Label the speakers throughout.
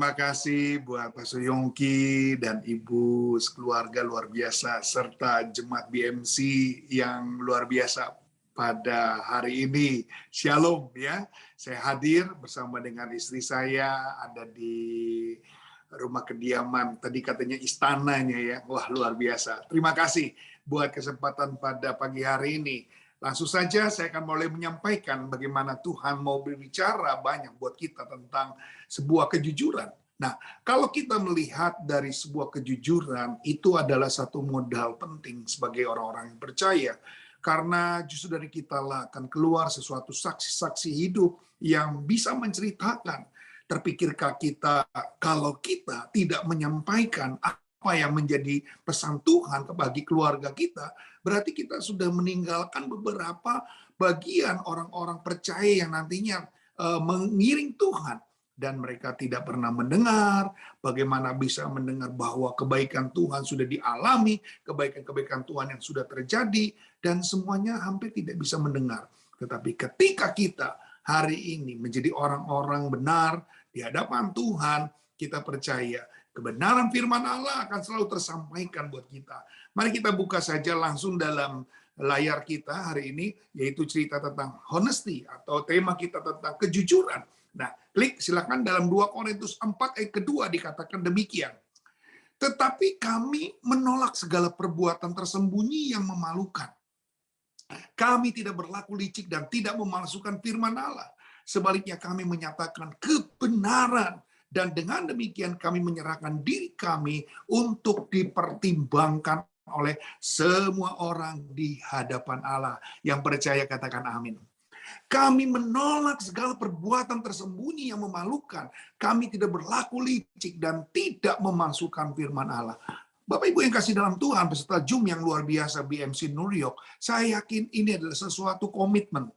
Speaker 1: Terima kasih buat Pastor Yongki dan Ibu sekeluarga luar biasa, serta jemaat BMC yang luar biasa pada hari ini. Shalom ya, saya hadir bersama dengan istri saya, ada di rumah kediaman, tadi katanya istananya ya, wah luar biasa. Terima kasih buat kesempatan pada pagi hari ini. Langsung saja saya akan mulai menyampaikan bagaimana Tuhan mau berbicara banyak buat kita tentang sebuah kejujuran. Nah, kalau kita melihat dari sebuah kejujuran, itu adalah satu modal penting sebagai orang-orang yang percaya. Karena justru dari kita lah akan keluar sesuatu saksi-saksi hidup yang bisa menceritakan. Terpikirkah kita kalau kita tidak menyampaikan apa yang menjadi pesan Tuhan bagi keluarga kita, berarti kita sudah meninggalkan beberapa bagian orang-orang percaya yang nantinya mengiring Tuhan. Dan mereka tidak pernah mendengar, bagaimana bisa mendengar bahwa kebaikan Tuhan sudah dialami, kebaikan-kebaikan Tuhan yang sudah terjadi, dan semuanya hampir tidak bisa mendengar. Tetapi ketika kita hari ini menjadi orang-orang benar di hadapan Tuhan, kita percaya kebenaran firman Allah akan selalu tersampaikan buat kita. Mari kita buka saja langsung dalam layar kita hari ini, yaitu cerita tentang honesty, atau tema kita tentang kejujuran. Nah, klik silakan dalam 2 Korintus 4 ayat kedua dikatakan demikian. Tetapi kami menolak segala perbuatan tersembunyi yang memalukan. Kami tidak berlaku licik dan tidak memalsukan firman Allah. Sebaliknya kami menyatakan kebenaran, dan dengan demikian kami menyerahkan diri kami untuk dipertimbangkan oleh semua orang di hadapan Allah. Yang percaya katakan amin. Kami menolak segala perbuatan tersembunyi yang memalukan. Kami tidak berlaku licik dan tidak memalsukan firman Allah. Bapak Ibu yang kasih dalam Tuhan, peserta Zoom yang luar biasa BMC New York, saya yakin ini adalah sesuatu komitmen.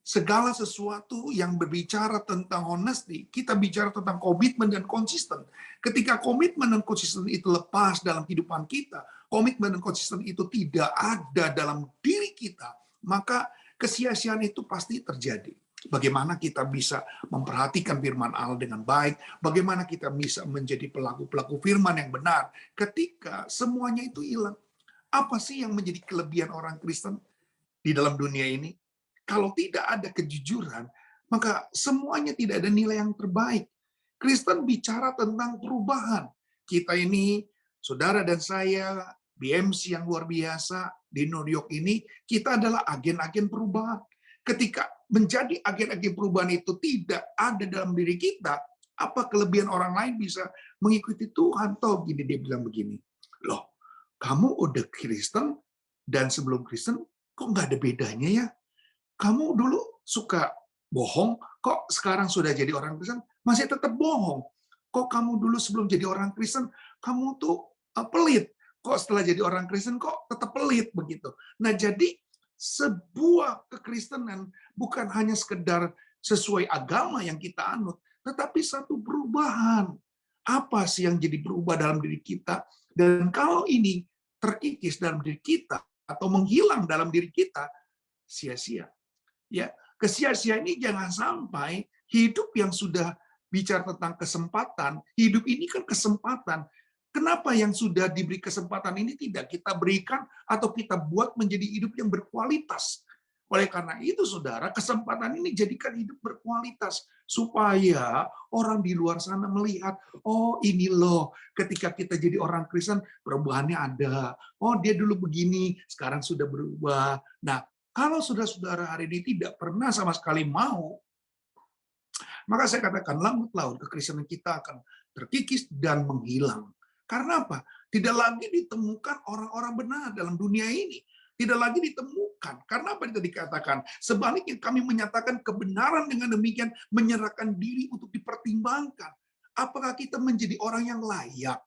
Speaker 1: Segala sesuatu yang berbicara tentang honesty, kita bicara tentang komitmen dan konsisten. Ketika komitmen dan konsisten itu lepas dalam kehidupan kita, komitmen dan konsisten itu tidak ada dalam diri kita, maka kesia-siaan itu pasti terjadi. Bagaimana kita bisa memperhatikan firman Allah dengan baik, bagaimana kita bisa menjadi pelaku-pelaku firman yang benar ketika semuanya itu hilang. Apa sih yang menjadi kelebihan orang Kristen di dalam dunia ini? Kalau tidak ada kejujuran, maka semuanya tidak ada nilai yang terbaik. Kristen bicara tentang perubahan. Kita ini, saudara dan saya, BMC yang luar biasa di New York ini, kita adalah agen-agen perubahan. Ketika menjadi agen-agen perubahan itu tidak ada dalam diri kita, apa kelebihan orang lain bisa mengikuti Tuhan? Toh gini, dia bilang begini, loh, kamu udah Kristen dan sebelum Kristen, kok nggak ada bedanya ya? Kamu dulu suka bohong, kok sekarang sudah jadi orang Kristen masih tetap bohong? Kok kamu dulu sebelum jadi orang Kristen, kamu tuh pelit? Kok setelah jadi orang Kristen kok tetap pelit begitu? Nah, jadi sebuah kekristenan bukan hanya sekedar sesuai agama yang kita anut, tetapi satu perubahan. Apa sih yang jadi berubah dalam diri kita? Dan kalau ini terkikis dalam diri kita atau menghilang dalam diri kita, sia-sia. Ya, kesia-siaan ini jangan sampai hidup yang sudah bicara tentang kesempatan, hidup ini kan kesempatan. Kenapa yang sudah diberi kesempatan ini tidak kita berikan atau kita buat menjadi hidup yang berkualitas? Oleh karena itu, saudara, kesempatan ini jadikan hidup berkualitas supaya orang di luar sana melihat, oh ini loh, ketika kita jadi orang Kristen, perubahannya ada. Oh, dia dulu begini, sekarang sudah berubah. Nah, kalau saudara-saudara hari ini tidak pernah sama sekali mau, maka saya katakan lambat laun kekristenan kita akan terkikis dan menghilang. Karena apa? Tidak lagi ditemukan orang-orang benar dalam dunia ini. Tidak lagi ditemukan. Karena apa itu dikatakan? Sebaliknya kami menyatakan kebenaran dengan demikian menyerahkan diri untuk dipertimbangkan. Apakah kita menjadi orang yang layak?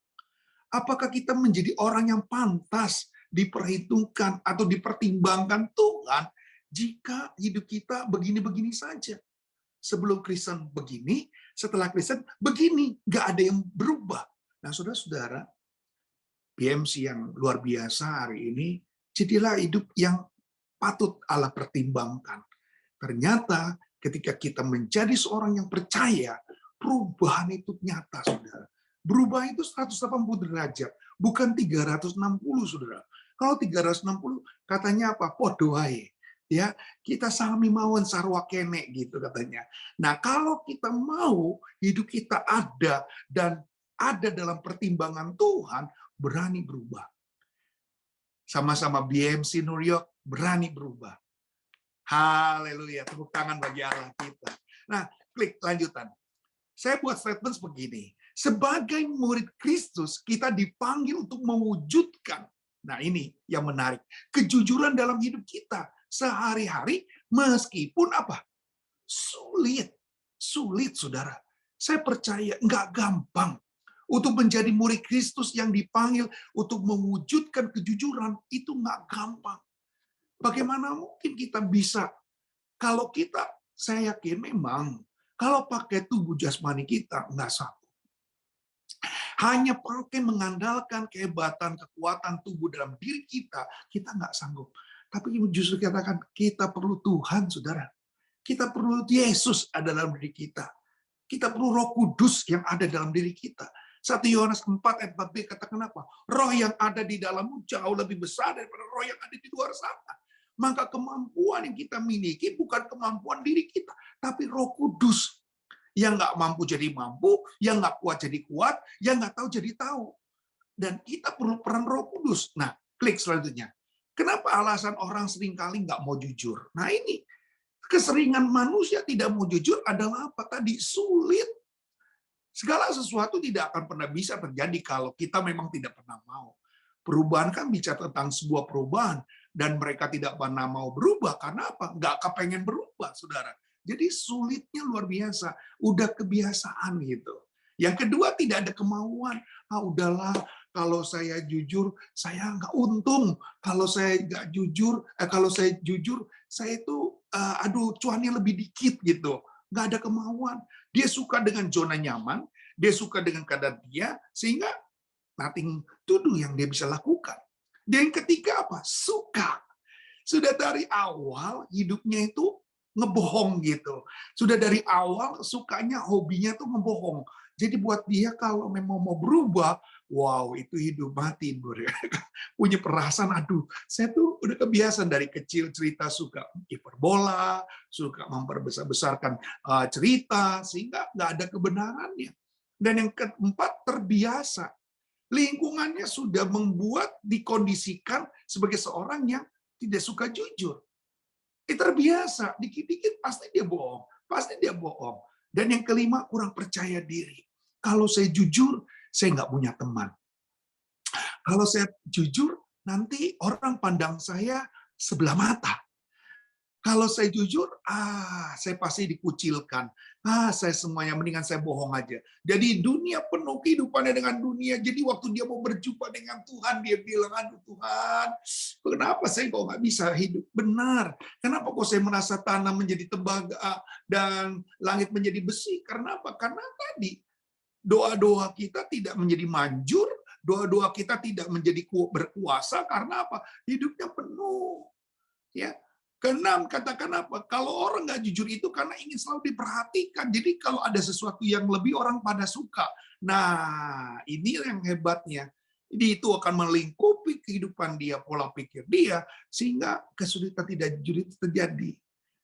Speaker 1: Apakah kita menjadi orang yang pantas diperhitungkan atau dipertimbangkan Tuhan jika hidup kita begini-begini saja? Sebelum Kristen begini, setelah Kristen begini, nggak ada yang berubah. Nah, saudara-saudara, BMC yang luar biasa hari ini, jadilah hidup yang patut Allah pertimbangkan. Ternyata ketika kita menjadi seorang yang percaya, Perubahan itu nyata, saudara. Berubah itu 180 derajat, bukan 360, saudara. Kalau 360 katanya apa? Podo wae. Ya, kita sami mawon sarwa kene gitu katanya. Nah, kalau kita mau hidup kita ada dan ada dalam pertimbangan Tuhan, berani berubah. Sama-sama BMC New York berani berubah. Haleluya, tepuk tangan bagi Allah kita. Nah, klik lanjutan. Saya buat statement begini. Sebagai murid Kristus, kita dipanggil untuk mewujudkan. Nah, ini yang menarik. Kejujuran dalam hidup kita sehari-hari meskipun apa? Sulit. Sulit, saudara. Saya percaya nggak gampang. Untuk menjadi murid Kristus yang dipanggil untuk mewujudkan kejujuran, itu nggak gampang. Bagaimana mungkin kita bisa? Kalau kita, saya yakin memang, kalau pakai tubuh jasmani kita, nggak sanggup. Hanya pakai mengandalkan kehebatan, kekuatan tubuh dalam diri kita, kita nggak sanggup. Tapi justru katakan, kita perlu Tuhan, saudara. Kita perlu Yesus ada dalam diri kita. Kita perlu Roh Kudus yang ada dalam diri kita. 1 Yohanes 4 ayat 4b katakan apa? Roh yang ada di dalammu jauh lebih besar daripada roh yang ada di luar sana. Maka kemampuan yang kita miliki bukan kemampuan diri kita, tapi Roh Kudus yang nggak mampu jadi mampu, yang nggak kuat jadi kuat, yang nggak tahu jadi tahu. Dan kita perlu peran Roh Kudus. Nah, klik selanjutnya. Kenapa alasan orang seringkali nggak mau jujur? Nah ini, keseringan manusia tidak mau jujur adalah apa tadi? Sulit. Segala sesuatu tidak akan pernah bisa terjadi kalau kita memang tidak pernah mau. Perubahan kan bicara tentang sebuah perubahan. Dan mereka tidak pernah mau berubah. Karena apa? Nggak kepengen berubah, saudara. Jadi sulitnya luar biasa. Udah kebiasaan gitu. Yang kedua, tidak ada kemauan. Udahlah, kalau saya jujur, saya nggak untung. Kalau saya nggak jujur, kalau saya jujur, saya itu, cuannya lebih dikit gitu. Nggak ada kemauan. Dia suka dengan zona nyaman, dia suka dengan keadaan dia, sehingga nothing to do yang dia bisa lakukan. Dan yang ketiga apa? Suka. Sudah dari awal hidupnya itu ngebohong gitu. Sudah dari awal sukanya, hobinya tuh ngebohong. Jadi buat dia kalau memang mau berubah, wow itu hidup mati. Punya perasaan, saya tuh udah kebiasaan dari kecil cerita suka hiperbola, suka memperbesar-besarkan cerita, sehingga nggak ada kebenarannya. Dan yang keempat, terbiasa. Lingkungannya sudah membuat dikondisikan sebagai seorang yang tidak suka jujur. Terbiasa, dikit-dikit pasti dia bohong, pasti dia bohong. Dan yang kelima, kurang percaya diri. Kalau saya jujur, saya nggak punya teman. Kalau saya jujur, nanti orang pandang saya sebelah mata. Kalau saya jujur, saya pasti dikucilkan. Saya semuanya, mendingan saya bohong aja. Jadi dunia penuh kehidupannya dengan dunia. Jadi waktu dia mau berjumpa dengan Tuhan, dia bilang, aduh Tuhan, kenapa saya kok nggak bisa hidup benar? Kenapa kok saya merasa tanah menjadi tembaga dan langit menjadi besi? Karena apa? Karena tadi, doa-doa kita tidak menjadi manjur, doa-doa kita tidak menjadi berkuasa, karena apa? Hidupnya penuh. Ya. Keenam, katakan apa? Kalau orang nggak jujur itu karena ingin selalu diperhatikan. Jadi kalau ada sesuatu yang lebih, orang pada suka. Nah, ini yang hebatnya. Jadi itu akan melingkupi kehidupan dia, pola pikir dia, sehingga kesulitan tidak jujur itu terjadi.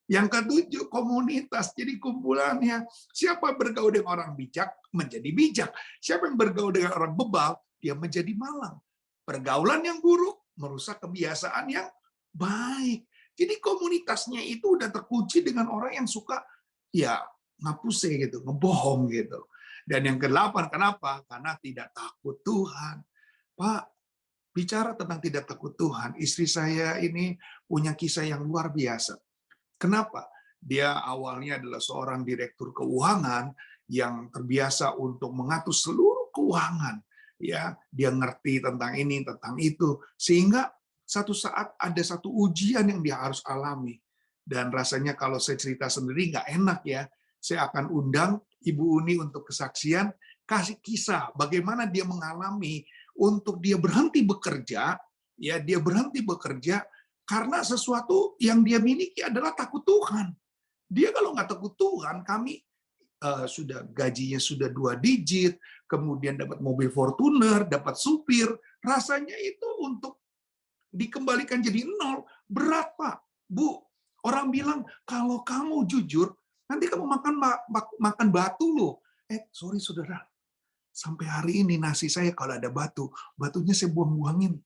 Speaker 1: Yang ketujuh, komunitas. Jadi kumpulannya, siapa bergaul dengan orang bijak, menjadi bijak. Siapa yang bergaul dengan orang bebal, dia menjadi malang. Pergaulan yang buruk merusak kebiasaan yang baik. Jadi komunitasnya itu udah terkunci dengan orang yang suka ya ngapuse gitu, ngebohong gitu. Dan yang ke-8 kenapa? Karena tidak takut Tuhan. Pak, bicara tentang tidak takut Tuhan, istri saya ini punya kisah yang luar biasa. Kenapa? Dia awalnya adalah seorang direktur keuangan yang terbiasa untuk mengatur seluruh keuangan. Ya, dia ngerti tentang ini, tentang itu, sehingga satu saat ada satu ujian yang dia harus alami. Dan rasanya kalau saya cerita sendiri nggak enak ya. Saya akan undang Ibu Uni untuk kesaksian, kasih kisah bagaimana dia mengalami untuk dia berhenti bekerja, ya dia berhenti bekerja karena sesuatu yang dia miliki adalah takut Tuhan. Dia kalau nggak takut Tuhan, kami sudah gajinya sudah 2 digit, kemudian dapat mobil Fortuner, dapat supir, rasanya itu untuk dikembalikan jadi 0, berat Pak, Bu. Orang bilang, kalau kamu jujur, nanti kamu makan batu loh. Sorry saudara, sampai hari ini nasi saya kalau ada batunya saya buang-buangin.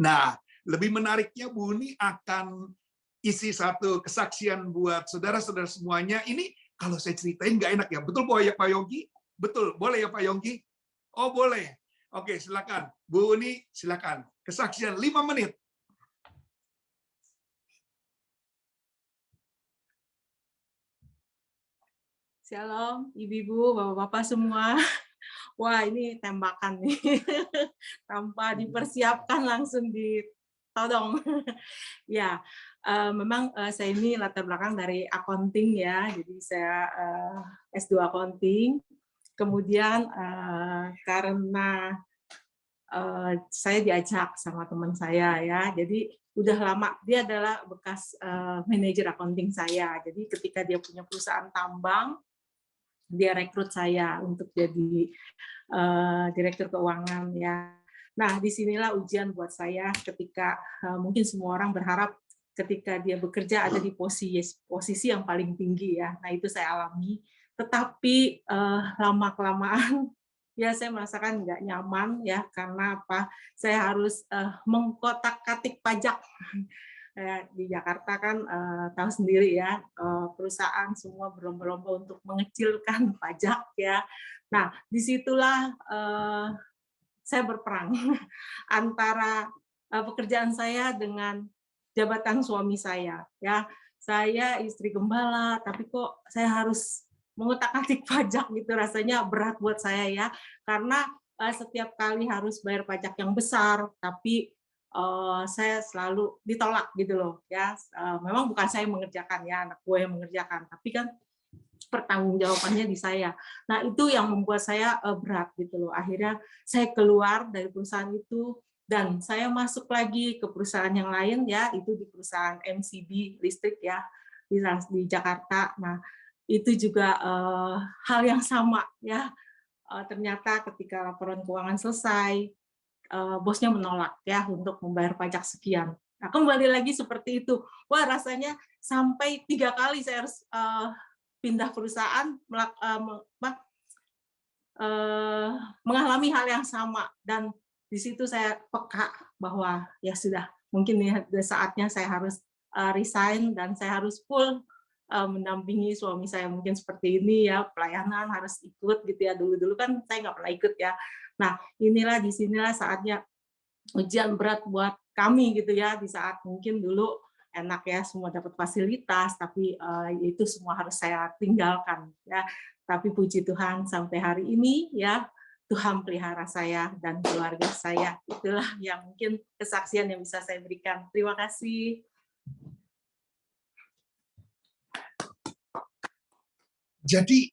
Speaker 1: Nah, lebih menariknya Bu Uni akan isi satu kesaksian buat saudara-saudara semuanya. Ini kalau saya ceritain nggak enak ya. Betul Pak Yongki? Betul, boleh ya Pak Yongki? Oh boleh. Oke, silakan. Bu Uni, silakan. Kesaksian 5 menit.
Speaker 2: Shalom, ibu-ibu, bapak-bapak semua. Wah, ini tembakan nih. Tanpa dipersiapkan langsung ditodong. Ya, memang saya ini latar belakang dari accounting ya. Jadi saya S2 accounting. Kemudian karena saya diajak sama teman saya ya. Jadi udah lama, dia adalah bekas manajer accounting saya. Jadi ketika dia punya perusahaan tambang, dia rekrut saya untuk jadi direktur keuangan ya. Nah, disinilah ujian buat saya ketika mungkin semua orang berharap ketika dia bekerja ada di posisi yang paling tinggi ya. Nah, itu saya alami. Tetapi lama-kelamaan ya saya merasakan nggak nyaman ya, karena apa? Saya harus mengkotak-katik pajak. Di Jakarta kan tahu sendiri ya, perusahaan semua berlomba-lomba untuk mengecilkan pajak ya. Nah, disitulah saya berperang antara pekerjaan saya dengan jabatan suami saya. Ya, saya istri gembala, tapi kok saya harus mengutak-atik pajak gitu, rasanya berat buat saya ya, karena setiap kali harus bayar pajak yang besar, tapi saya selalu ditolak gitu loh ya. Memang bukan saya mengerjakan ya, anak gue yang mengerjakan, tapi kan pertanggungjawabannya di saya. Nah, itu yang membuat saya berat gitu loh. Akhirnya saya keluar dari perusahaan itu dan saya masuk lagi ke perusahaan yang lain ya, itu di perusahaan MCB listrik ya di Jakarta. Nah, itu juga hal yang sama ya. Ternyata ketika laporan keuangan selesai, bosnya menolak ya untuk membayar pajak sekian. Nah, kembali lagi seperti itu. Wah, rasanya sampai 3 kali saya harus pindah perusahaan, mengalami hal yang sama, dan di situ saya peka bahwa ya sudah, mungkin ya saatnya saya harus resign dan saya harus full mendampingi suami saya, mungkin seperti ini ya, pelayanan harus ikut gitu ya. Dulu kan saya nggak pernah ikut ya. Nah, disinilah saatnya ujian berat buat kami gitu ya, di saat mungkin dulu enak ya, semua dapat fasilitas, tapi itu semua harus saya tinggalkan ya. Tapi puji Tuhan sampai hari ini ya, Tuhan pelihara saya dan keluarga saya. Itulah yang mungkin kesaksian yang bisa saya berikan. Terima kasih.
Speaker 1: Jadi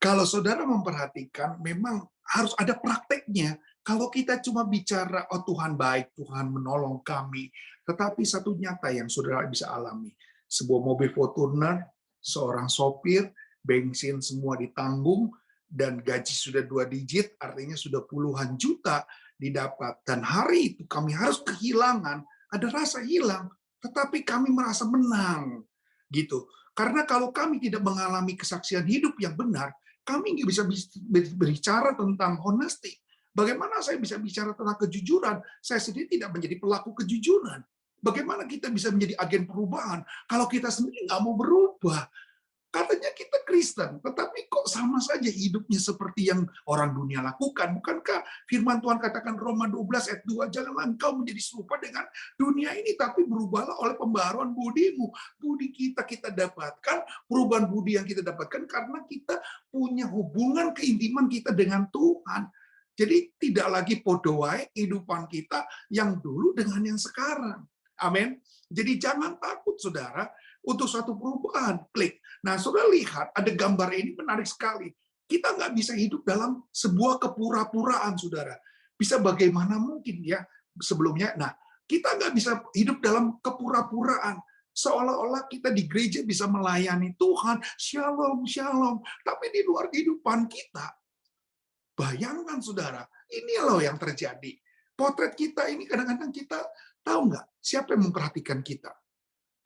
Speaker 1: kalau saudara memperhatikan, memang harus ada prakteknya. Kalau kita cuma bicara, oh Tuhan baik, Tuhan menolong kami, tetapi satu nyata yang saudara bisa alami. Sebuah mobil Fortuner, seorang sopir, bensin semua ditanggung, dan gaji sudah 2 digit, artinya sudah puluhan juta didapat. Dan hari itu kami harus kehilangan, ada rasa hilang, tetapi kami merasa menang. Gitu. Karena kalau kami tidak mengalami kesaksian hidup yang benar, kami nggak bisa berbicara tentang honesty. Bagaimana saya bisa bicara tentang kejujuran? Saya sendiri tidak menjadi pelaku kejujuran. Bagaimana kita bisa menjadi agen perubahan kalau kita sendiri nggak mau berubah? Katanya kita Kristen, tetapi kok sama saja hidupnya seperti yang orang dunia lakukan. Bukankah firman Tuhan katakan Roma 12 ayat 2, janganlah engkau menjadi serupa dengan dunia ini, tapi berubahlah oleh pembaharuan budimu. Budi kita dapatkan, perubahan budi yang kita dapatkan karena kita punya hubungan keintiman kita dengan Tuhan. Jadi tidak lagi podo wae kehidupan kita yang dulu dengan yang sekarang. Amin. Jadi jangan takut saudara untuk suatu perubahan. Klik. Nah, saudara lihat, ada gambar ini menarik sekali. Kita nggak bisa hidup dalam sebuah kepura-puraan, saudara. Bisa bagaimana mungkin ya sebelumnya. Nah, kita nggak bisa hidup dalam kepura-puraan. Seolah-olah kita di gereja bisa melayani Tuhan, shalom, shalom. Tapi di luar kehidupan kita, bayangkan saudara, ini loh yang terjadi. Potret kita ini kadang-kadang kita tahu nggak siapa yang memperhatikan kita.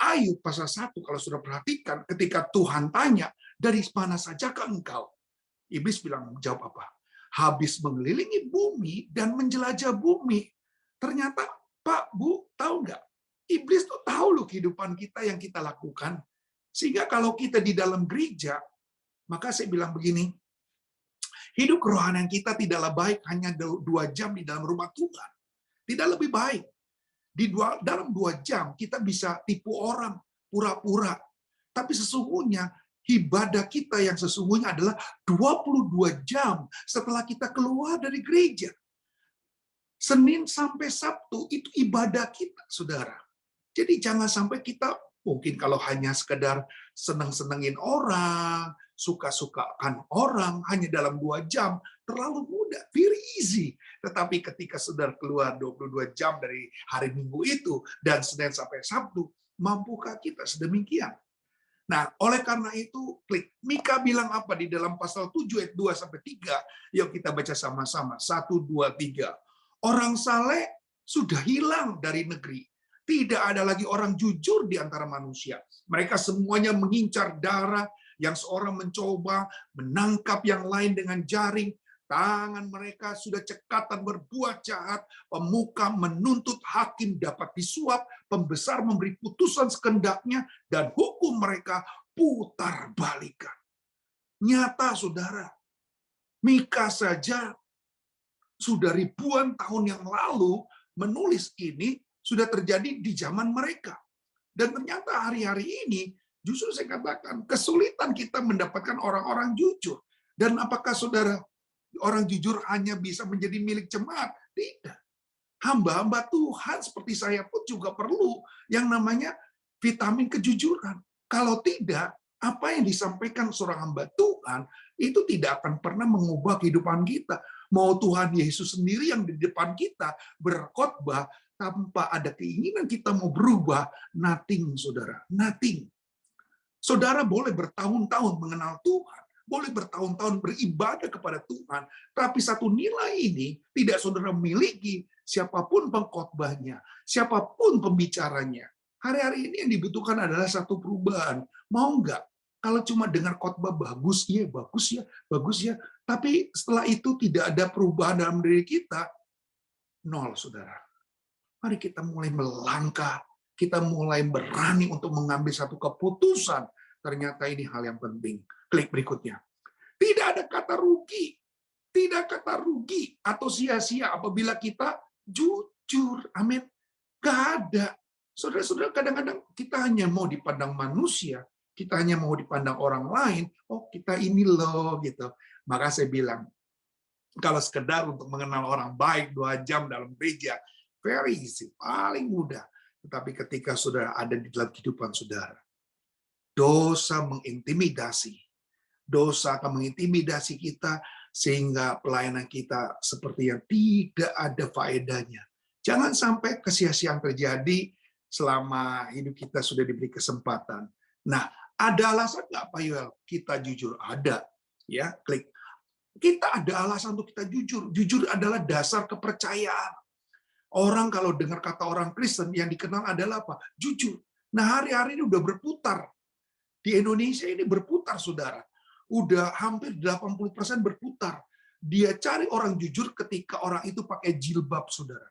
Speaker 1: Ayub pasal 1 kalau sudah perhatikan, ketika Tuhan tanya, dari mana sajakah engkau? Iblis bilang, jawab apa? Habis mengelilingi bumi dan menjelajah bumi. Ternyata, Pak, Bu, tahu nggak? Iblis tuh tahu loh kehidupan kita yang kita lakukan. Sehingga kalau kita di dalam gereja, maka saya bilang begini, hidup kerohanian kita tidaklah baik hanya 2 jam di dalam rumah Tuhan. Tidak lebih baik. Dalam 2 jam kita bisa tipu orang, pura-pura. Tapi sesungguhnya ibadah kita yang sesungguhnya adalah 22 jam setelah kita keluar dari gereja. Senin sampai Sabtu itu ibadah kita, saudara. Jadi jangan sampai kita mungkin kalau hanya sekedar senang-senangin orang, suka-sukakan orang hanya dalam 2 jam, terlalu mudah, very easy. Tetapi ketika saudara keluar 22 jam dari hari Minggu itu, dan Senin sampai Sabtu, mampukah kita sedemikian? Nah, oleh karena itu, klik. Mika bilang apa di dalam pasal 7 ayat 2-3? Yuk kita baca sama-sama. 1, 2, 3. Orang saleh sudah hilang dari negeri. Tidak ada lagi orang jujur di antara manusia. Mereka semuanya mengincar darah, yang seorang mencoba menangkap yang lain dengan jaring. Tangan mereka sudah cekatan berbuat jahat. Pemuka menuntut hakim dapat disuap. Pembesar memberi putusan sekendaknya. Dan hukum mereka putar balikan. Nyata, saudara. Mika saja sudah ribuan tahun yang lalu menulis ini sudah terjadi di zaman mereka. Dan ternyata hari-hari ini, justru saya katakan, kesulitan kita mendapatkan orang-orang jujur. Dan apakah saudara, orang jujur hanya bisa menjadi milik jemaat? Tidak. Hamba-hamba Tuhan seperti saya pun juga perlu yang namanya vitamin kejujuran. Kalau tidak, apa yang disampaikan seorang hamba Tuhan, itu tidak akan pernah mengubah kehidupan kita. Mau Tuhan Yesus sendiri yang di depan kita berkhotbah, tanpa ada keinginan kita mau berubah, nothing, saudara, nothing. Saudara boleh bertahun-tahun mengenal Tuhan, boleh bertahun-tahun beribadah kepada Tuhan, tapi satu nilai ini tidak saudara miliki, siapapun pengkhotbahnya, siapapun pembicaranya. Hari-hari ini yang dibutuhkan adalah satu perubahan. Mau nggak? Kalau cuma dengar khotbah bagus ya, bagus ya, bagus ya, tapi setelah itu tidak ada perubahan dalam diri kita, nol, saudara. Mari kita mulai melangkah, kita mulai berani untuk mengambil satu keputusan. Ternyata ini hal yang penting. Klik berikutnya. Tidak ada kata rugi. Tidak kata rugi atau sia-sia apabila kita jujur. Amin. Gak ada. Saudara-saudara, kadang-kadang kita hanya mau dipandang manusia, kita hanya mau dipandang orang lain, oh kita ini loh, gitu. Maka saya bilang, kalau sekedar untuk mengenal orang baik 2 jam dalam gereja, very easy, paling mudah. Tetapi ketika saudara ada di dalam kehidupan saudara, dosa mengintimidasi. Dosa akan mengintimidasi kita sehingga pelayanan kita seperti yang tidak ada faedahnya. Jangan sampai kesia-siaan terjadi selama hidup kita sudah diberi kesempatan. Nah, ada alasan nggak Pak Yoel? Kita jujur, ada. Ya, klik. Kita ada alasan untuk kita jujur. Jujur adalah dasar kepercayaan. Orang kalau dengar kata orang Kristen yang dikenal adalah apa? Jujur. Nah, hari-hari ini udah berputar. Di Indonesia ini berputar, saudara. Udah hampir 80% berputar. Dia cari orang jujur ketika orang itu pakai jilbab, saudara.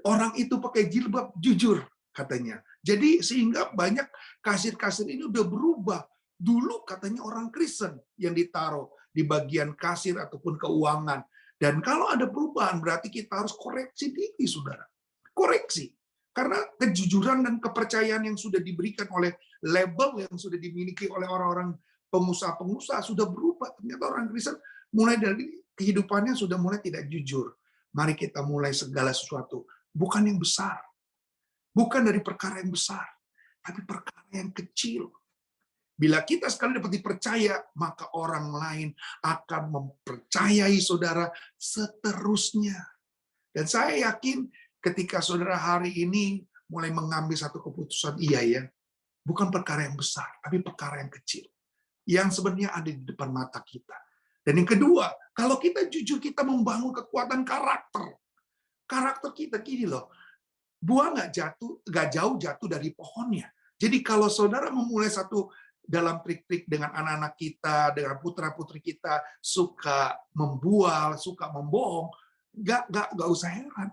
Speaker 1: Orang itu pakai jilbab, jujur, katanya. Jadi sehingga banyak kasir-kasir ini udah berubah. Dulu katanya orang Kristen yang ditaruh di bagian kasir ataupun keuangan. Dan kalau ada perubahan, berarti kita harus koreksi diri, saudara. Koreksi. Karena kejujuran dan kepercayaan yang sudah diberikan oleh label yang sudah dimiliki oleh orang-orang pengusaha-pengusaha sudah berubah. Ternyata orang Kristen mulai dari kehidupannya sudah mulai tidak jujur. Mari kita mulai segala sesuatu. Bukan yang besar. Bukan dari perkara yang besar. Tapi perkara yang kecil. Bila kita sekali dapat dipercaya, maka orang lain akan mempercayai saudara seterusnya. Dan saya yakin ketika saudara hari ini mulai mengambil satu keputusan, iya ya, bukan perkara yang besar, tapi perkara yang kecil, yang sebenarnya ada di depan mata kita. Dan yang kedua, kalau kita jujur, kita membangun kekuatan karakter. Karakter kita gini loh, buah nggak jauh jatuh dari pohonnya. Jadi kalau saudara memulai satu dalam trik-trik dengan anak-anak kita, dengan putra-putri kita, suka membual, suka membohong, nggak usah heran.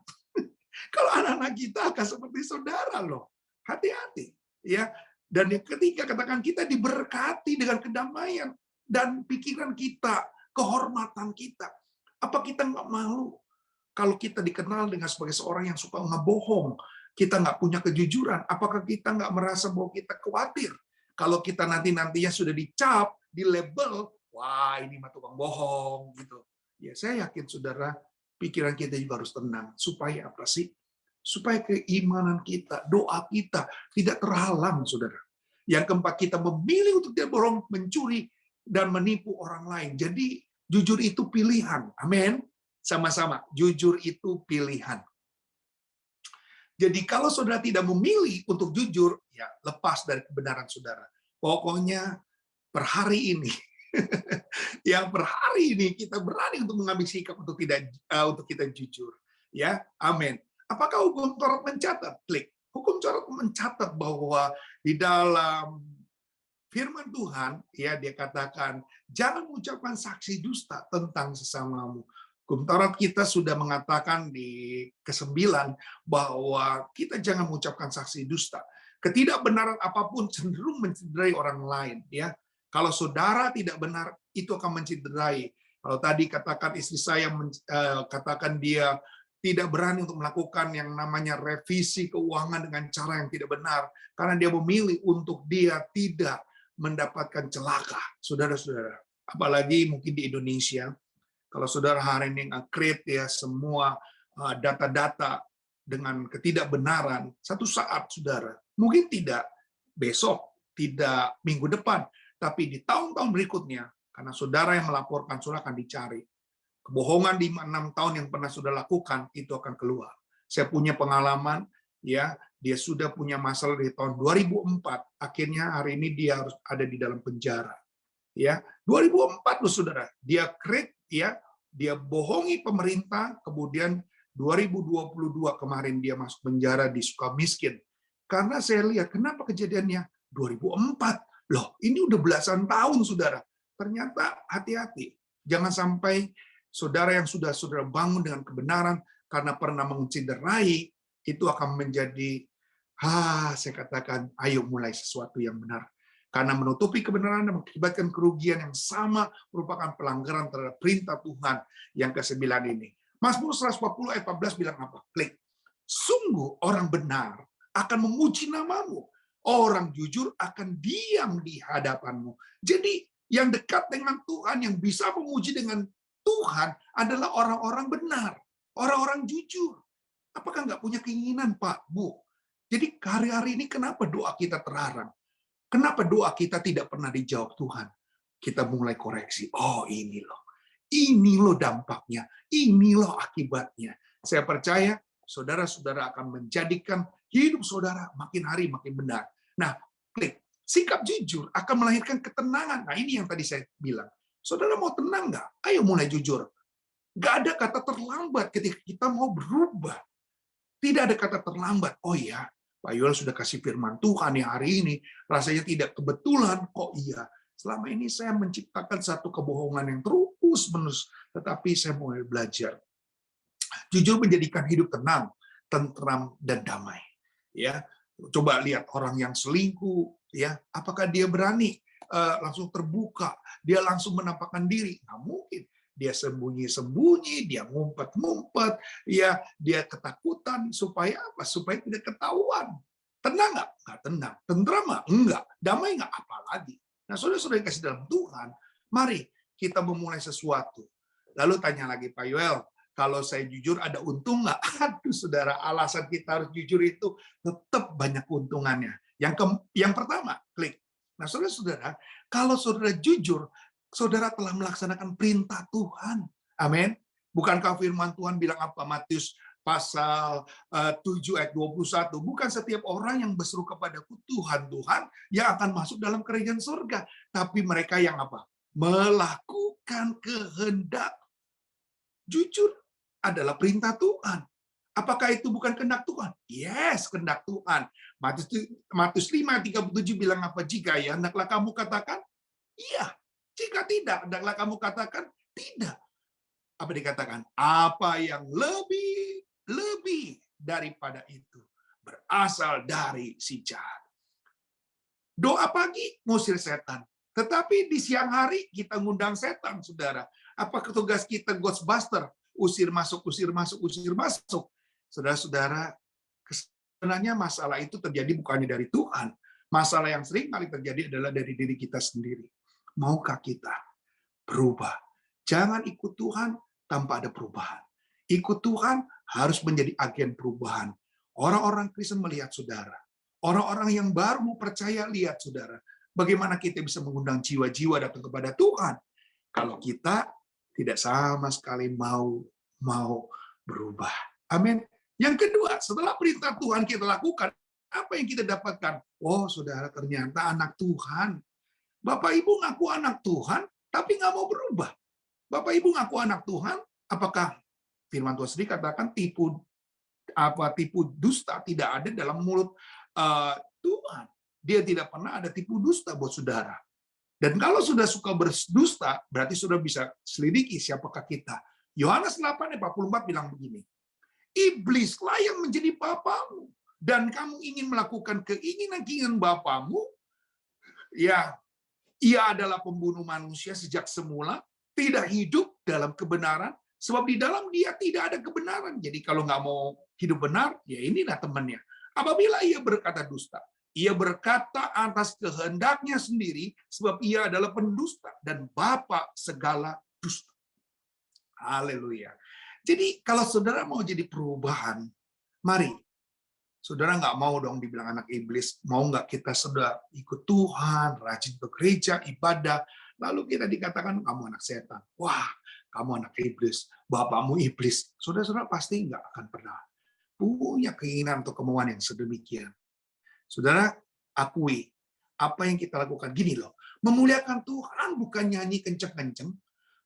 Speaker 1: Kalau anak-anak kita akan seperti saudara loh. Hati-hati. Ya. Dan yang ketiga, katakan kita diberkati dengan kedamaian dan pikiran kita, kehormatan kita. Apa kita nggak malu kalau kita dikenal dengan sebagai seorang yang suka ngebohong, kita nggak punya kejujuran? Apakah kita nggak merasa bahwa kita khawatir kalau kita nantinya sudah dicap, di label, wah ini mah tukang bohong gitu. Ya saya yakin saudara, pikiran kita juga harus tenang. Supaya apa sih? Supaya keimanan kita, doa kita tidak terhalang, saudara. Yang keempat, kita memilih untuk tidak bohong, mencuri, dan menipu orang lain. Jadi jujur itu pilihan. Amin. Sama-sama, jujur itu pilihan. Jadi kalau saudara tidak memilih untuk jujur, ya lepas dari kebenaran saudara. Pokoknya per hari ini, yang per hari ini kita berani untuk mengambil sikap untuk kita jujur. Ya, amin. Apakah hukum Taurat mencatat? Klik. Hukum Taurat mencatat bahwa di dalam firman Tuhan, ya dia katakan, jangan mengucapkan saksi dusta tentang sesamamu. Hukum Taurat kita sudah mengatakan di ke-9 bahwa kita jangan mengucapkan saksi dusta. Ketidakbenaran apapun cenderung mencederai orang lain. Ya, kalau saudara tidak benar, itu akan mencederai. Kalau tadi katakan istri saya katakan dia tidak berani untuk melakukan yang namanya revisi keuangan dengan cara yang tidak benar, karena dia memilih untuk dia tidak mendapatkan celaka. Saudara-saudara, apalagi mungkin di Indonesia, kalau saudara hari ini nge-create ya semua data-data dengan ketidakbenaran, satu saat saudara, mungkin tidak besok, tidak minggu depan, tapi di tahun-tahun berikutnya, karena saudara yang melaporkan, saudara akan dicari. Kebohongan di 6 tahun yang pernah saudara lakukan, itu akan keluar. Saya punya pengalaman, ya dia sudah punya masalah di tahun 2004, akhirnya hari ini dia harus ada di dalam penjara. Ya, 2004 loh saudara, dia create, ya, dia bohongi pemerintah, kemudian 2022 kemarin dia masuk penjara di Sukamiskin. Karena saya lihat, kenapa kejadiannya 2004? Loh, ini udah belasan tahun, saudara. Ternyata hati-hati. Jangan sampai saudara yang sudah saudara bangun dengan kebenaran, karena pernah mencederai, itu akan menjadi, saya katakan, ayo mulai sesuatu yang benar. Karena menutupi kebenaran dan mengakibatkan kerugian yang sama merupakan pelanggaran terhadap perintah Tuhan yang ke-9 ini. Mazmur 140 ayat 14 bilang apa? Klik. Sungguh orang benar akan memuji namamu. Orang jujur akan diam di hadapanmu. Jadi yang dekat dengan Tuhan, yang bisa memuji dengan Tuhan adalah orang-orang benar. Orang-orang jujur. Apakah nggak punya keinginan, Pak, Bu? Jadi hari-hari ini kenapa doa kita terlarang? Kenapa doa kita tidak pernah dijawab Tuhan? Kita mulai koreksi. Oh, ini loh. Ini loh dampaknya. Ini loh akibatnya. Saya percaya saudara-saudara akan menjadikan hidup saudara makin hari makin benar. Nah, klik. Sikap jujur akan melahirkan ketenangan. Nah, ini yang tadi saya bilang. Saudara mau tenang nggak? Ayo mulai jujur. Nggak ada kata terlambat ketika kita mau berubah. Tidak ada kata terlambat. Oh ya, Pak Yoel sudah kasih firman Tuhan yang hari ini, rasanya tidak kebetulan, kok iya. Selama ini saya menciptakan satu kebohongan yang terus-menerus, tetapi saya mulai belajar. Jujur menjadikan hidup tenang, tentram, dan damai. Ya, coba lihat orang yang selingkuh, ya, apakah dia berani langsung terbuka, dia langsung menampakkan diri? Nggak mungkin. Dia sembunyi-sembunyi, dia ngumpet-ngumpet, ya dia ketakutan supaya apa? Supaya tidak ketahuan. Tenang nggak? Nggak tenang. Tentram nggak? Enggak. Damai nggak? Apalagi. Nah, saudara-saudara yang kasih dalam Tuhan, mari kita memulai sesuatu. Lalu tanya lagi, Pak Yoel, kalau saya jujur ada untung nggak? Aduh, saudara, alasan kita harus jujur itu tetap banyak keuntungannya. Yang pertama, klik. Nah, saudara-saudara, kalau saudara jujur, saudara telah melaksanakan perintah Tuhan. Amin. Bukankah firman Tuhan bilang apa? Matius pasal 7 ayat 21, bukan setiap orang yang berseru kepadaku Tuhan, Tuhan yang akan masuk dalam kerajaan surga, tapi mereka yang apa? Melakukan kehendak. Jujur adalah perintah Tuhan. Apakah itu bukan kehendak Tuhan? Yes, kehendak Tuhan. Matius 5:37 bilang apa? Jika ya, hendaklah kamu katakan iya. Jika tidak, hendaklah kamu katakan tidak. Apa dikatakan? Apa yang lebih daripada itu berasal dari si jahat. Doa pagi ngusir setan. Tetapi di siang hari kita ngundang setan, saudara. Apa tugas kita Ghostbuster? Usir masuk, usir masuk, usir masuk. Saudara-saudara, sebenarnya masalah itu terjadi bukannya dari Tuhan. Masalah yang sering kali terjadi adalah dari diri kita sendiri. Maukah kita berubah? Jangan ikut Tuhan tanpa ada perubahan. Ikut Tuhan harus menjadi agen perubahan. Orang-orang Kristen melihat saudara. Orang-orang yang baru mau percaya lihat saudara. Bagaimana kita bisa mengundang jiwa-jiwa datang kepada Tuhan kalau kita tidak sama sekali mau berubah. Amin. Yang kedua, setelah perintah Tuhan kita lakukan, apa yang kita dapatkan? Oh, saudara, ternyata anak Tuhan. Bapak Ibu ngaku anak Tuhan, tapi nggak mau berubah. Bapak Ibu ngaku anak Tuhan, apakah firman Tuhan sendiri katakan tipu dusta tidak ada dalam mulut Tuhan. Dia tidak pernah ada tipu dusta buat saudara. Dan kalau sudah suka berdusta, berarti sudah bisa selidiki siapakah kita. Yohanes 8:44 bilang begini, iblislah yang menjadi bapamu, dan kamu ingin melakukan keinginan bapamu, ya, ia adalah pembunuh manusia sejak semula, tidak hidup dalam kebenaran, sebab di dalam dia tidak ada kebenaran. Jadi kalau nggak mau hidup benar, ya inilah temannya. Apabila ia berkata dusta, ia berkata atas kehendaknya sendiri, sebab ia adalah pendusta dan bapa segala dusta. Haleluya. Jadi kalau saudara mau jadi perubahan, mari. Saudara nggak mau dong dibilang anak iblis, mau nggak kita sudah ikut Tuhan, rajin ke gereja, ibadah, lalu kita dikatakan kamu anak setan. Wah, kamu anak iblis, bapakmu iblis. Saudara-saudara pasti nggak akan pernah punya keinginan atau kemauan yang sedemikian. Saudara, akui apa yang kita lakukan. Gini loh, memuliakan Tuhan bukan nyanyi kenceng-kenceng,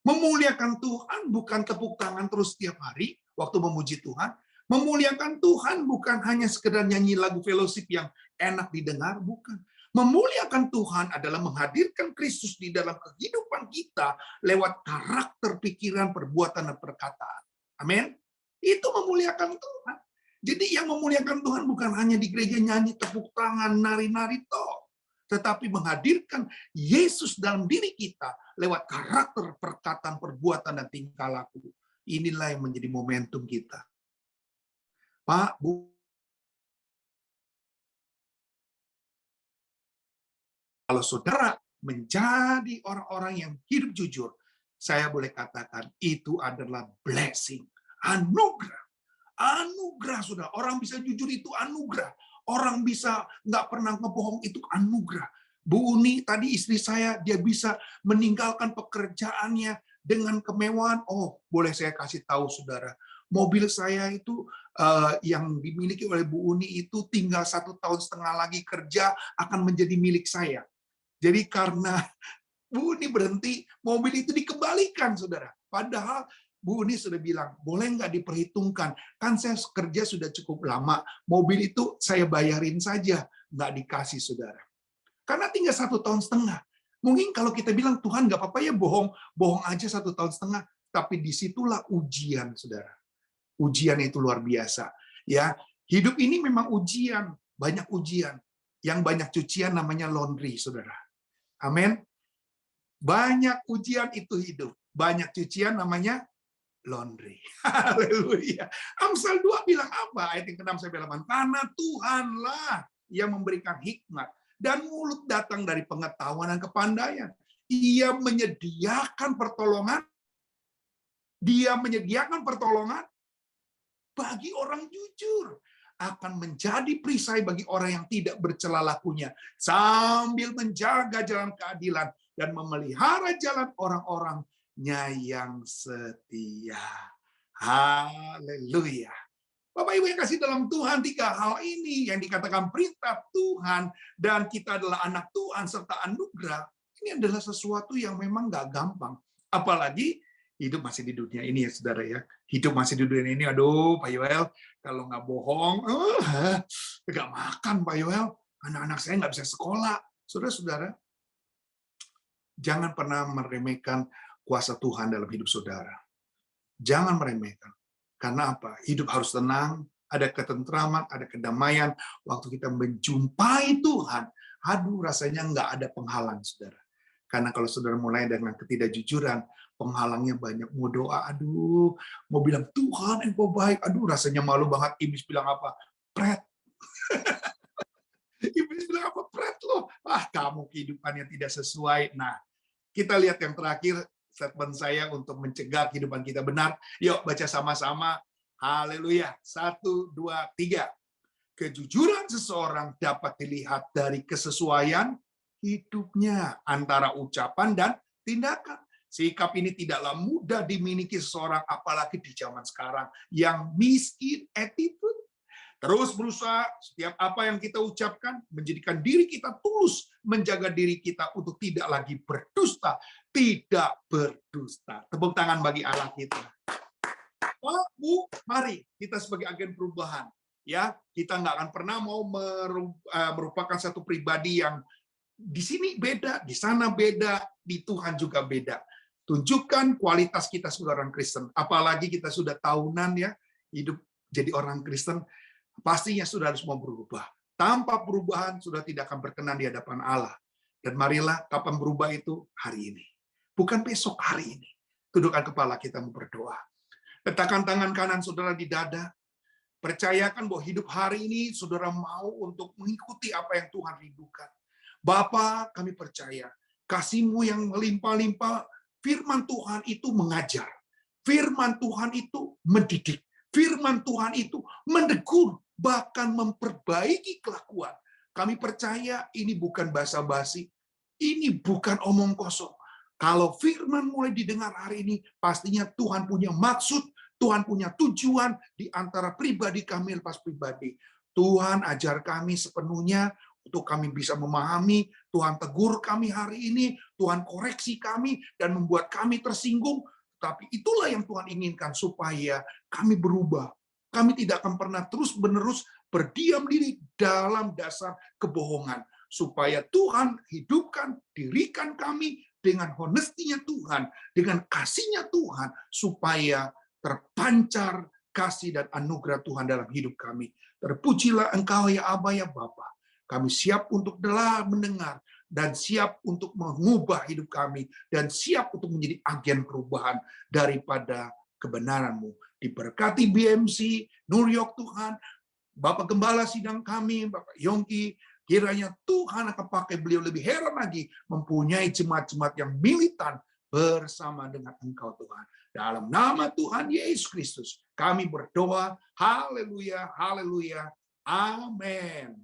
Speaker 1: memuliakan Tuhan bukan tepuk tangan terus setiap hari waktu memuji Tuhan. Memuliakan Tuhan bukan hanya sekedar nyanyi lagu fellowship yang enak didengar, bukan. Memuliakan Tuhan adalah menghadirkan Kristus di dalam kehidupan kita lewat karakter, pikiran, perbuatan, dan perkataan. Amin. Itu memuliakan Tuhan. Jadi yang memuliakan Tuhan bukan hanya di gereja nyanyi, tepuk tangan, nari-nari toh, tetapi menghadirkan Yesus dalam diri kita lewat karakter, perkataan, perbuatan, dan tingkah laku. Inilah yang menjadi momentum kita. Pak, Bu, kalau saudara menjadi orang-orang yang hidup jujur, saya boleh katakan itu adalah blessing, anugerah. Anugerah, saudara. Orang bisa jujur itu anugerah. Orang bisa nggak pernah ngebohong itu anugerah. Bu Uni, tadi istri saya, dia bisa meninggalkan pekerjaannya dengan kemewahan. Oh, boleh saya kasih tahu, saudara. Mobil saya itu yang dimiliki oleh Bu Uni itu tinggal 1,5 tahun lagi kerja akan menjadi milik saya. Jadi karena Bu Uni berhenti, mobil itu dikembalikan, saudara. Padahal Bu Uni sudah bilang, boleh nggak diperhitungkan? Kan saya kerja sudah cukup lama, mobil itu saya bayarin saja. Nggak dikasih, saudara. Karena tinggal 1,5 tahun. Mungkin kalau kita bilang, Tuhan nggak apa-apa ya bohong aja 1,5 tahun. Tapi disitulah ujian, saudara. Ujian itu luar biasa. Ya, hidup ini memang ujian, banyak ujian. Yang banyak cucian namanya laundry, saudara. Amin. Banyak ujian itu hidup. Banyak cucian namanya laundry. Haleluya. Amsal 2 bilang apa? Ayat yang ke-6 saya bilang, karena Tuhanlah yang memberikan hikmat dan mulut datang dari pengetahuan dan kepandaian. Ia menyediakan pertolongan. Dia menyediakan pertolongan bagi orang jujur, akan menjadi perisai bagi orang yang tidak bercela lakunya, sambil menjaga jalan keadilan dan memelihara jalan orang-orangnya yang setia. Haleluya. Bapak Ibu yang kasih dalam Tuhan, 3 hal ini yang dikatakan perintah Tuhan, dan kita adalah anak Tuhan serta anugerah, ini adalah sesuatu yang memang nggak gampang. Apalagi hidup masih di dunia ini ya saudara ya. Hidup masih di dunia ini, aduh Pak Yoel, kalau nggak bohong, nggak makan Pak Yoel, anak-anak saya nggak bisa sekolah. Saudara-saudara, jangan pernah meremehkan kuasa Tuhan dalam hidup saudara. Jangan meremehkan. Karena apa? Hidup harus tenang, ada ketentraman, ada kedamaian. Waktu kita menjumpai Tuhan, aduh rasanya nggak ada penghalang, saudara. Karena kalau saudara mulai dengan ketidakjujuran, penghalangnya banyak. Mau doa, aduh, mau bilang, Tuhan engkau baik, aduh rasanya malu banget. Iblis bilang apa? Pret. Iblis bilang apa? Pret loh. Kamu kehidupannya tidak sesuai. Nah, kita lihat yang terakhir, statement saya untuk mencegah kehidupan kita benar. Yuk baca sama-sama. Haleluya. 1, 2, 3. Kejujuran seseorang dapat dilihat dari kesesuaian hidupnya antara ucapan dan tindakan. Sikap ini tidaklah mudah dimiliki seseorang, apalagi di zaman sekarang yang miskin attitude. Terus berusaha setiap apa yang kita ucapkan menjadikan diri kita tulus, menjaga diri kita untuk tidak lagi berdusta, tidak berdusta. Tepuk tangan bagi Allah kita. Bu, mari kita sebagai agen perubahan, ya kita nggak akan pernah mau merupakan satu pribadi yang di sini beda, di sana beda, di Tuhan juga beda. Tunjukkan kualitas kita sebagai orang Kristen. Apalagi kita sudah tahunan ya hidup jadi orang Kristen. Pastinya sudah harus mau berubah. Tanpa perubahan sudah tidak akan berkenan di hadapan Allah. Dan marilah kapan berubah itu hari ini. Bukan besok, hari ini. Tundukkan kepala kita berdoa. Letakkan tangan kanan saudara di dada. Percayakan bahwa hidup hari ini saudara mau untuk mengikuti apa yang Tuhan rindukan. Bapa, kami percaya kasih-Mu yang melimpah-limpah, firman Tuhan itu mengajar. Firman Tuhan itu mendidik. Firman Tuhan itu menegur, bahkan memperbaiki kelakuan. Kami percaya ini bukan basa-basi, ini bukan omong kosong. Kalau firman mulai didengar hari ini, pastinya Tuhan punya maksud, Tuhan punya tujuan di antara pribadi kami lepas pribadi. Tuhan ajar kami sepenuhnya untuk kami bisa memahami, Tuhan tegur kami hari ini, Tuhan koreksi kami dan membuat kami tersinggung. Tapi itulah yang Tuhan inginkan supaya kami berubah. Kami tidak akan pernah terus-menerus berdiam diri dalam dasar kebohongan. Supaya Tuhan hidupkan, dirikan kami dengan honestinya Tuhan, dengan kasihnya Tuhan, supaya terpancar kasih dan anugerah Tuhan dalam hidup kami. Terpujilah Engkau ya Aba ya Bapa. Kami siap untuk mendengar, dan siap untuk mengubah hidup kami, dan siap untuk menjadi agen perubahan daripada kebenaran-Mu. Diberkati BMC, New York Tuhan, Bapak Gembala sidang kami, Bapak Yongki, kiranya Tuhan akan pakai beliau lebih heran lagi, mempunyai jemaat-jemaat yang militan bersama dengan Engkau Tuhan. Dalam nama Tuhan Yesus Kristus, kami berdoa, haleluya, haleluya, amin.